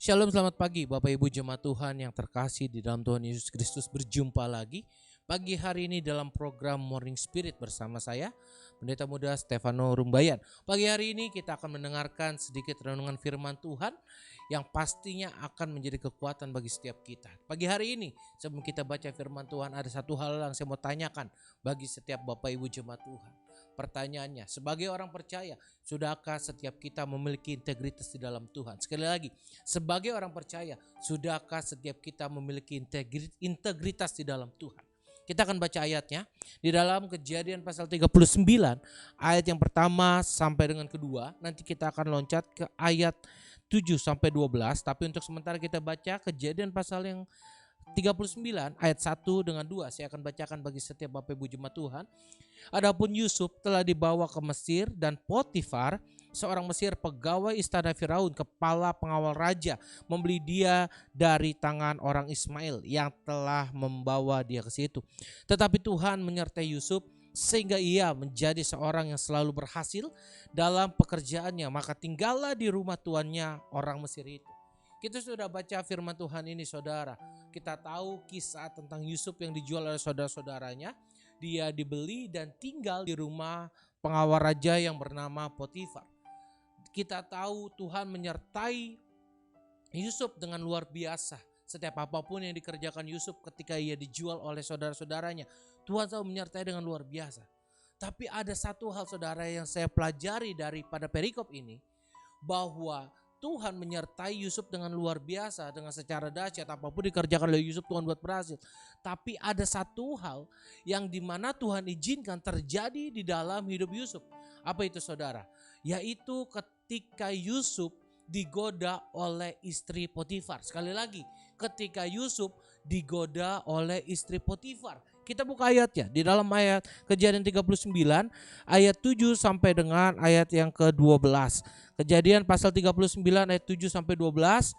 Shalom, selamat pagi Bapak Ibu jemaat Tuhan yang terkasih di dalam Tuhan Yesus Kristus. Berjumpa lagi pagi hari ini dalam program Morning Spirit bersama saya, Pendeta Muda Stefano Rumbayan. Pagi hari ini kita akan mendengarkan sedikit renungan firman Tuhan yang pastinya akan menjadi kekuatan bagi setiap kita. Pagi hari ini sebelum kita baca firman Tuhan, ada satu hal yang saya mau tanyakan bagi setiap Bapak Ibu jemaat Tuhan. Pertanyaannya, sebagai orang percaya, sudahkah setiap kita memiliki integritas di dalam Tuhan? Sekali lagi, sebagai orang percaya, sudahkah setiap kita memiliki integritas di dalam Tuhan? Kita akan baca ayatnya di dalam Kejadian pasal 39 ayat yang pertama sampai dengan kedua. Nanti kita akan loncat ke ayat 7 sampai 12, tapi untuk sementara kita baca Kejadian pasal yang 39 ayat 1 dengan 2. Saya akan bacakan bagi setiap Bapak Ibu jemaat Tuhan. Adapun Yusuf telah dibawa ke Mesir, dan Potifar, seorang Mesir pegawai istana Firaun, kepala pengawal raja, membeli dia dari tangan orang Ismail yang telah membawa dia ke situ. Tetapi Tuhan menyertai Yusuf sehingga ia menjadi seorang yang selalu berhasil dalam pekerjaannya, maka tinggallah di rumah tuannya orang Mesir itu. Kita sudah baca firman Tuhan ini, saudara. Kita tahu kisah tentang Yusuf yang dijual oleh saudara-saudaranya. Dia dibeli dan tinggal di rumah pengawal raja yang bernama Potifar. Kita tahu Tuhan menyertai Yusuf dengan luar biasa. Setiap apapun yang dikerjakan Yusuf ketika ia dijual oleh saudara-saudaranya, Tuhan selalu menyertai dengan luar biasa. Tapi ada satu hal, saudara, yang saya pelajari daripada perikop ini, bahwa Tuhan menyertai Yusuf dengan luar biasa, dengan secara dahsyat. Apapun dikerjakan oleh Yusuf, Tuhan buat berhasil. Tapi ada satu hal yang dimana Tuhan izinkan terjadi di dalam hidup Yusuf. Apa itu, saudara? Yaitu ketika Yusuf digoda oleh istri Potifar. Sekali lagi, ketika Yusuf digoda oleh istri Potifar. Kita buka ayatnya di dalam ayat Kejadian 39 ayat 7 sampai dengan ayat yang ke-12. Kejadian pasal 39 ayat 7 sampai 12.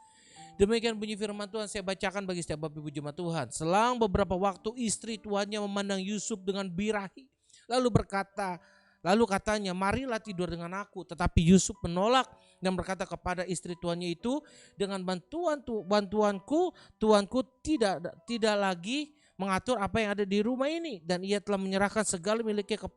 Demikian bunyi firman Tuhan, saya bacakan bagi setiap Bapak Ibu jemaat Tuhan. Selang beberapa waktu istri tuannya memandang Yusuf dengan birahi, lalu katanya, marilah tidur dengan aku. Tetapi Yusuf menolak dan berkata kepada istri tuannya itu, dengan bantuanku tuanku tidak lagi mengatur apa yang ada di rumah ini, dan ia telah menyerahkan segala miliknya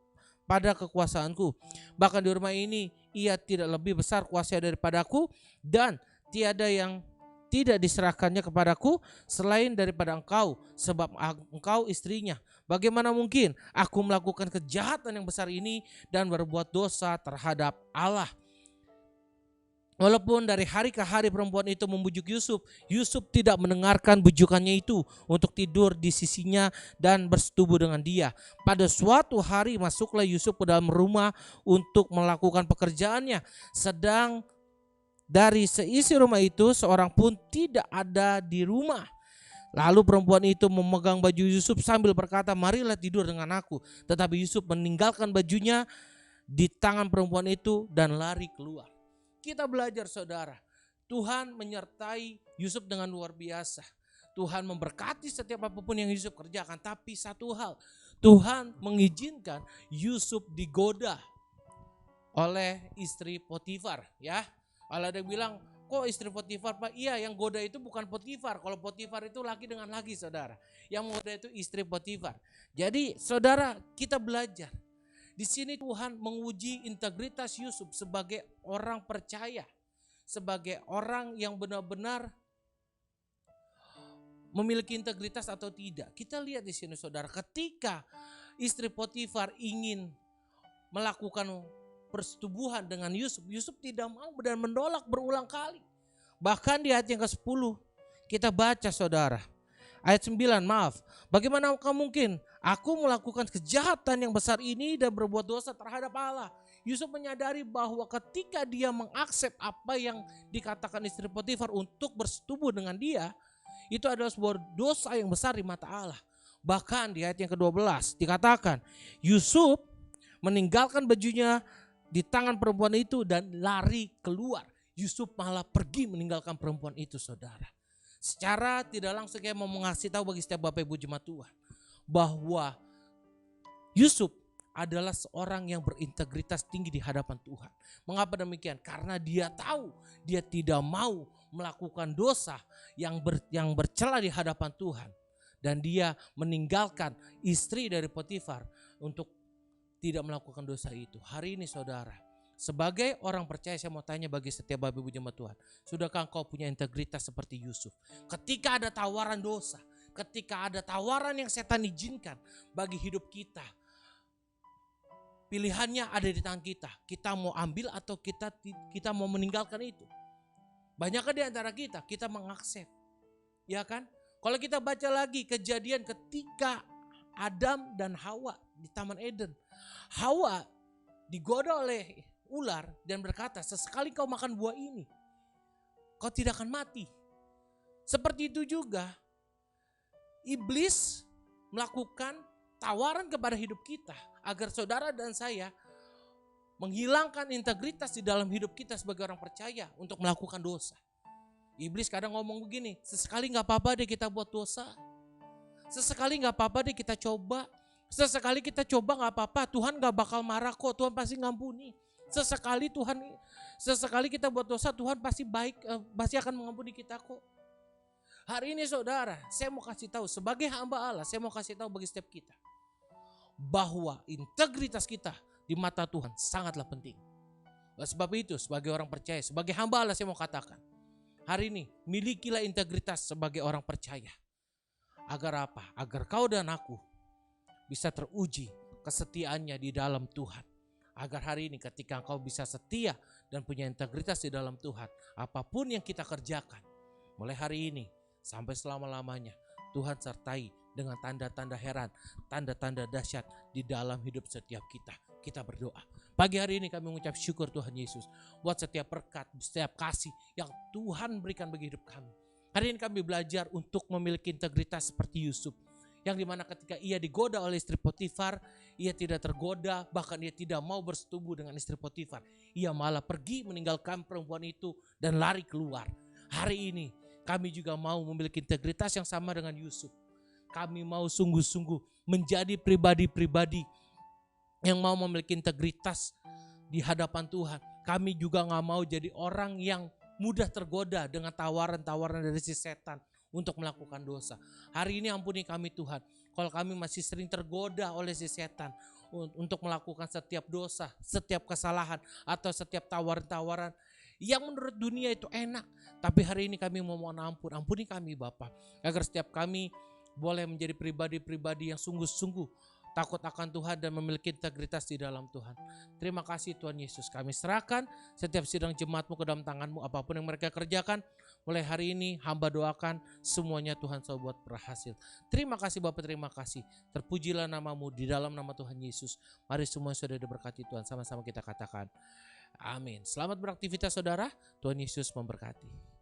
pada kekuasaanku. Bahkan di rumah ini ia tidak lebih besar kuasanya daripadaku, dan tiada yang tidak diserahkannya kepadaku selain daripada engkau, sebab engkau istrinya. Bagaimana mungkin aku melakukan kejahatan yang besar ini dan berbuat dosa terhadap Allah? Walaupun dari hari ke hari perempuan itu membujuk Yusuf, Yusuf tidak mendengarkan bujukannya itu untuk tidur di sisinya dan bersetubuh dengan dia. Pada suatu hari masuklah Yusuf ke dalam rumah untuk melakukan pekerjaannya. Sedang dari seisi rumah itu seorang pun tidak ada di rumah. Lalu perempuan itu memegang baju Yusuf sambil berkata, marilah tidur dengan aku. Tetapi Yusuf meninggalkan bajunya di tangan perempuan itu dan lari keluar. Kita belajar, saudara, Tuhan menyertai Yusuf dengan luar biasa. Tuhan memberkati setiap apapun yang Yusuf kerjakan. Tapi satu hal, Tuhan mengizinkan Yusuf digoda oleh istri Potifar. Ya, kalau ada yang bilang, kok istri Potifar, Pak? Iya, yang goda itu bukan Potifar. Kalau Potifar itu laki dengan laki, saudara. Yang goda itu istri Potifar. Jadi, saudara, kita belajar. Di sini Tuhan menguji integritas Yusuf sebagai orang percaya, sebagai orang yang benar-benar memiliki integritas atau tidak. Kita lihat di sini, saudara, ketika istri Potifar ingin melakukan persetubuhan dengan Yusuf, Yusuf tidak mau dan menolak berulang kali. Bahkan di ayat yang ke-10 kita baca, saudara, ayat 9, bagaimana mungkin aku melakukan kejahatan yang besar ini dan berbuat dosa terhadap Allah? Yusuf menyadari bahwa ketika dia mengaksep apa yang dikatakan istri Potifar untuk bersetubuh dengan dia, itu adalah sebuah dosa yang besar di mata Allah. Bahkan di ayat yang ke-12 dikatakan, Yusuf meninggalkan bajunya di tangan perempuan itu dan lari keluar. Yusuf malah pergi meninggalkan perempuan itu, saudara. Secara tidak langsung kayak mau mengasih tahu bagi setiap Bapak Ibu jemaat Tuhan bahwa Yusuf adalah seorang yang berintegritas tinggi di hadapan Tuhan. Mengapa demikian? Karena dia tahu dia tidak mau melakukan dosa yang bercela di hadapan Tuhan, dan dia meninggalkan istri dari Potifar untuk tidak melakukan dosa itu. Hari ini saudara, sebagai orang percaya, saya mau tanya bagi setiap bapak ibu jemaat Tuhan, sudahkah engkau punya integritas seperti Yusuf? Ketika ada tawaran dosa, ketika ada tawaran yang setan izinkan bagi hidup kita, pilihannya ada di tangan kita. Kita mau ambil atau kita mau meninggalkan itu. Banyakkah di antara kita mengakses, ya kan? Kalau kita baca lagi kejadian ketika Adam dan Hawa di Taman Eden, Hawa digoda oleh ular dan berkata, sesekali kau makan buah ini, kau tidak akan mati. Seperti itu juga iblis melakukan tawaran kepada hidup kita agar saudara dan saya menghilangkan integritas di dalam hidup kita sebagai orang percaya untuk melakukan dosa. Iblis kadang ngomong begini, sesekali gak apa-apa deh kita buat dosa, sesekali gak apa-apa deh kita coba, sesekali kita coba gak apa-apa, Tuhan gak bakal marah kok, Tuhan pasti ngampuni. Sesekali kita buat dosa, Tuhan pasti baik, pasti akan mengampuni kita kok. Hari ini saudara, saya mau kasih tahu sebagai hamba Allah, saya mau kasih tahu bagi setiap kita bahwa integritas kita di mata Tuhan sangatlah penting. Sebab itu sebagai orang percaya, sebagai hamba Allah, saya mau katakan, hari ini milikilah integritas sebagai orang percaya. Agar apa? Agar kau dan aku bisa teruji kesetiaannya di dalam Tuhan. Agar hari ini ketika kau bisa setia dan punya integritas di dalam Tuhan, apapun yang kita kerjakan, mulai hari ini sampai selama-lamanya, Tuhan sertai dengan tanda-tanda heran, tanda-tanda dahsyat di dalam hidup setiap kita. Kita berdoa. Pagi hari ini kami mengucap syukur Tuhan Yesus buat setiap berkat, setiap kasih yang Tuhan berikan bagi hidup kami. Hari ini kami belajar untuk memiliki integritas seperti Yusuf, yang dimana ketika ia digoda oleh istri Potifar, ia tidak tergoda, bahkan ia tidak mau bersetubuh dengan istri Potifar. Ia malah pergi meninggalkan perempuan itu dan lari keluar. Hari ini kami juga mau memiliki integritas yang sama dengan Yusuf. Kami mau sungguh-sungguh menjadi pribadi-pribadi yang mau memiliki integritas di hadapan Tuhan. Kami juga gak mau jadi orang yang mudah tergoda dengan tawaran-tawaran dari si setan untuk melakukan dosa. Hari ini ampuni kami Tuhan, kalau kami masih sering tergoda oleh si setan untuk melakukan setiap dosa, setiap kesalahan, atau setiap tawaran-tawaran yang menurut dunia itu enak. Tapi hari ini kami memohon ampun, ampuni kami Bapa, agar setiap kami boleh menjadi pribadi-pribadi yang sungguh-sungguh takut akan Tuhan dan memiliki integritas di dalam Tuhan. Terima kasih Tuhan Yesus, kami serahkan setiap sidang jemaat-Mu ke dalam tangan-Mu. Apapun yang mereka kerjakan, mulai hari ini hamba doakan semuanya Tuhan selalu buat berhasil. Terima kasih Bapak, terima kasih. Terpujilah nama-Mu di dalam nama Tuhan Yesus. Mari semua sudah diberkati Tuhan, sama-sama kita katakan amin. Selamat beraktivitas saudara, Tuhan Yesus memberkati.